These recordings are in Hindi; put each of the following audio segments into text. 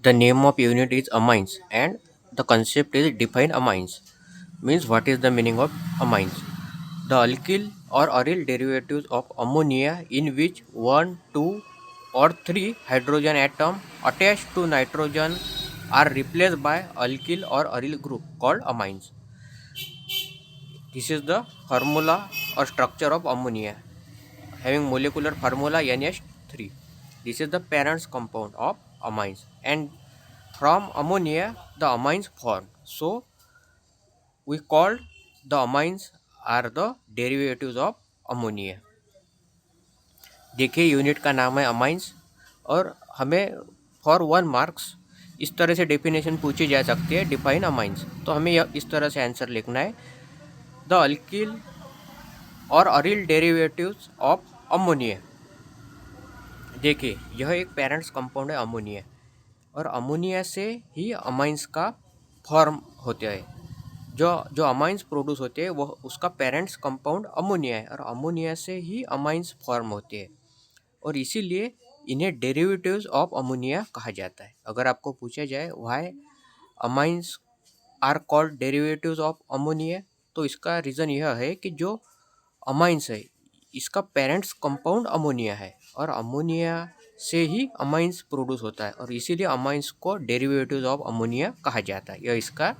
The name of unit is amines and the concept is define amines. Means what is the meaning of amines? The alkyl or aryl derivatives of ammonia in which 1, 2 or 3 hydrogen atom attached to nitrogen are replaced by alkyl or aryl group called amines. This is the formula or structure of ammonia having molecular formula NH3. This is the parent compound of amines and from ammonia the amines form. So we called the amines are the derivatives of ammonia. देखिए यूनिट का नाम है अमाइंस और हमें फॉर 1 मार्क्स इस तरह से डेफिनेशन पूछी जा सकती है डिफाइन अमाइंस। तो हमें यह इस तरह से आंसर लिखना है द अल्किल और अरिल डेरिवेटिव्स ऑफ अमोनिया। देखिए यह एक पेरेंट्स कंपाउंड है अमोनिया और अमोनिया से ही अमाइंस का फॉर्म होते हैं। जो जो अमाइंस प्रोड्यूस होते हैं वो उसका पेरेंट्स कंपाउंड अमोनिया है और अमोनिया से ही अमाइंस फॉर्म होते हैं और इसीलिए इन्हें डेरिवेटिव्स ऑफ अमोनिया कहा जाता है। अगर आपको पूछा जाए why amines are called derivatives of ammonia तो इसका रीज़न यह है कि जो अमाइंस है इसका पेरेंट्स कंपाउंड अमोनिया है और अमोनिया से ही अमाइंस प्रोड्यूस होता है और इसीलिए अमाइंस को डेरिवेटिव्स ऑफ अमोनिया कहा जाता है। यह इसका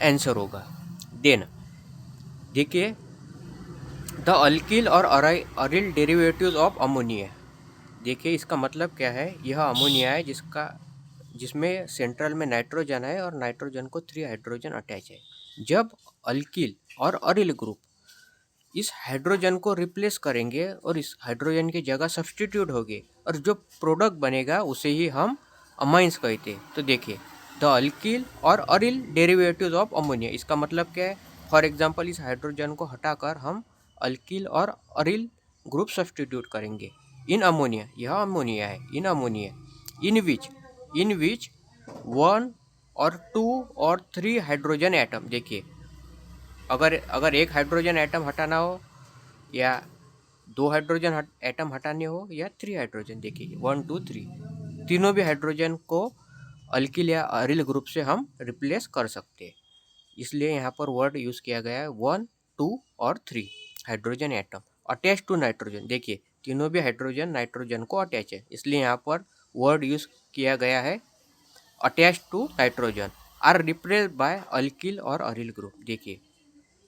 आंसर होगा। देन देखिए द अल्किल और अरिल डेरिवेटिव्स ऑफ अमोनिया। देखिए इसका मतलब क्या है, यह अमोनिया है जिसमें सेंट्रल में नाइट्रोजन है और नाइट्रोजन को 3 हाइड्रोजन अटैच है। जब अल्किल और अरिल ग्रुप इस हाइड्रोजन को रिप्लेस करेंगे और इस हाइड्रोजन की जगह सब्सटीट्यूट होगी और जो प्रोडक्ट बनेगा उसे ही हम अमाइंस कहते हैं। तो देखिए द अल्किल और अरिल डेरिवेटिव्स ऑफ अमोनिया, इसका मतलब क्या है, फॉर एग्जांपल इस हाइड्रोजन को हटाकर हम अल्किल और अरिल ग्रुप सब्सटीट्यूट करेंगे इन अमोनिया। यह अमोनिया है इन अमोनिया इन विच 1 और 2 और 3 हाइड्रोजन एटम। देखिए अगर एक हाइड्रोजन एटम हटाना हो या 2 हाइड्रोजन एटम हटाने हो या 3 हाइड्रोजन, देखिए 1 2 3 तीनों भी हाइड्रोजन को अल्किल या अरिल ग्रुप से हम रिप्लेस कर सकते हैं। इसलिए यहाँ पर वर्ड यूज़ किया गया है 1 2 और 3 hydrogen atom attach to nitrogen. देखिए तीनों भी हाइड्रोजन नाइट्रोजन को अटैच है, इसलिए यहाँ पर वर्ड यूज़ किया गया है attach to nitrogen are replace by alkyl और अरिल ग्रुप।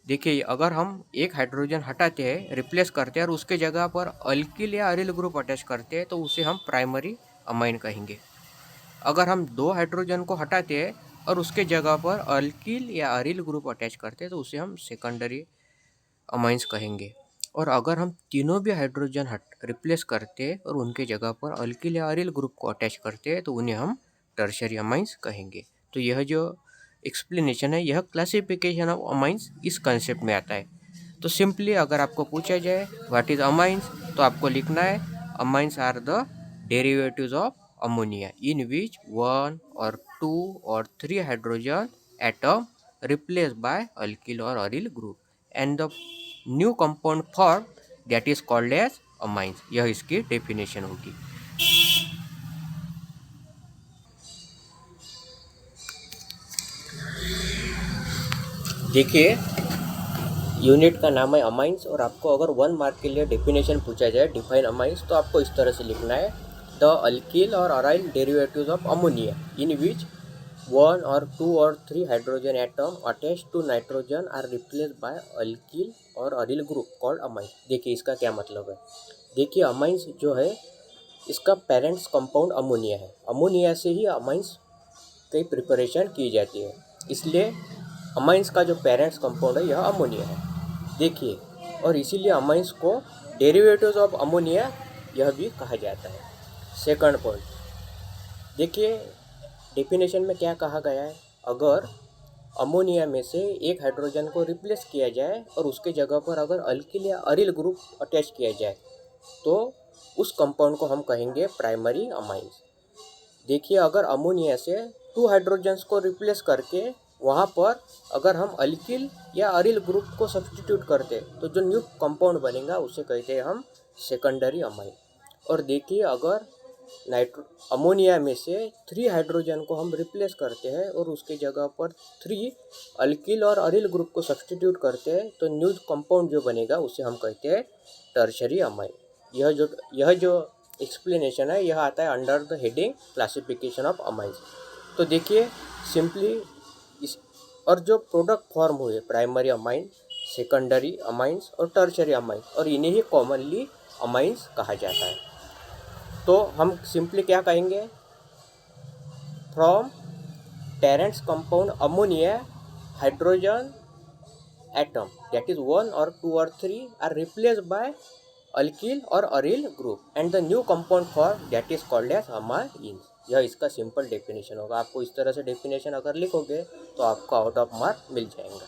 देखिए अगर हम एक हाइड्रोजन हटाते हैं, रिप्लेस करते हैं और उसके जगह पर अल्किल या अरिल ग्रुप अटैच करते हैं तो उसे हम प्राइमरी अमाइन कहेंगे। अगर हम 2 हाइड्रोजन को हटाते हैं और उसके जगह पर अल्किल या अरिल ग्रुप अटैच करते हैं तो उसे हम सेकेंडरी अमाइंस कहेंगे। और अगर हम तीनों भी हाइड्रोजन रिप्लेस करते हैं और उनके जगह पर अल्किल या अरिल ग्रुप को अटैच करते हैं तो उन्हें हम टर्शियरी अमाइंस कहेंगे। तो यह जो एक्सप्लेनेशन है, यह क्लासिफिकेशन ऑफ अमाइंस इस कंसेप्ट में आता है। तो सिंपली अगर आपको पूछा जाए व्हाट इज अमाइंस तो आपको लिखना है amines are the derivatives of ammonia in which 1 और 2 और 3 hydrogen atom replace by alkyl और aryl group and the new compound form that is called as amines. यह इसकी डेफिनेशन होगी। देखिए यूनिट का नाम है अमाइंस और आपको अगर 1 मार्क के लिए डेफिनेशन पूछा जाए डिफाइन अमाइंस तो आपको इस तरह से लिखना है द अल्किल और aryl derivatives of ammonia in which 1 और 2 और 3 hydrogen atom attach to nitrogen are replace by alkyl और अरिल ग्रुप कॉल्ड अमाइंस। देखिए इसका क्या मतलब है। देखिए अमाइंस जो है इसका पेरेंट्स कंपाउंड अमोनिया है, अमोनिया से ही अमाइंस की प्रिपरेशन की जाती है, इसलिए अमाइंस का जो पेरेंट्स कंपाउंड है यह अमोनिया है। देखिए और इसीलिए अमाइंस को डेरिवेटिव्स ऑफ अमोनिया यह भी कहा जाता है। सेकंड पॉइंट देखिए डेफिनेशन में क्या कहा गया है, अगर अमोनिया में से एक हाइड्रोजन को रिप्लेस किया जाए और उसके जगह पर अगर अल्किल या अरिल ग्रुप अटैच किया जाए तो उस कंपाउंड को हम कहेंगे प्राइमरी अमाइंस। देखिए अगर अमोनिया से 2 हाइड्रोजन्स को रिप्लेस करके वहाँ पर अगर हम अल्किल या अरिल ग्रुप को सब्सटीट्यूट करते तो जो न्यू कंपाउंड बनेगा उसे कहते हैं हम सेकेंडरी अमाइन। और देखिए अगर नाइट्रो अमोनिया में से 3 हाइड्रोजन को हम रिप्लेस करते हैं और उसके जगह पर 3 अल्किल और अरिल ग्रुप को सब्सटीट्यूट करते हैं, तो न्यू कंपाउंड जो बनेगा उसे हम कहते हैं टर्शरी अमाइन। यह जो एक्सप्लेनेशन है यह आता है under the heading classification of amines. तो देखिए सिंपली इस और जो प्रोडक्ट फॉर्म हुए प्राइमरी अमाइन, सेकेंडरी अमाइंस और टर्शरी अमाइंस, और इन्हें ही कॉमनली अमाइंस कहा जाता है। तो हम सिंपली क्या कहेंगे, from parents compound ammonia hydrogen atom that is 1 or 2 or 3 are replaced by alkyl or aryl group and the new compound form that is called as amines। यह इसका सिंपल डेफिनेशन होगा। आपको इस तरह से डेफिनेशन अगर लिखोगे तो आपको आउट ऑफ मार्क मिल जाएगा।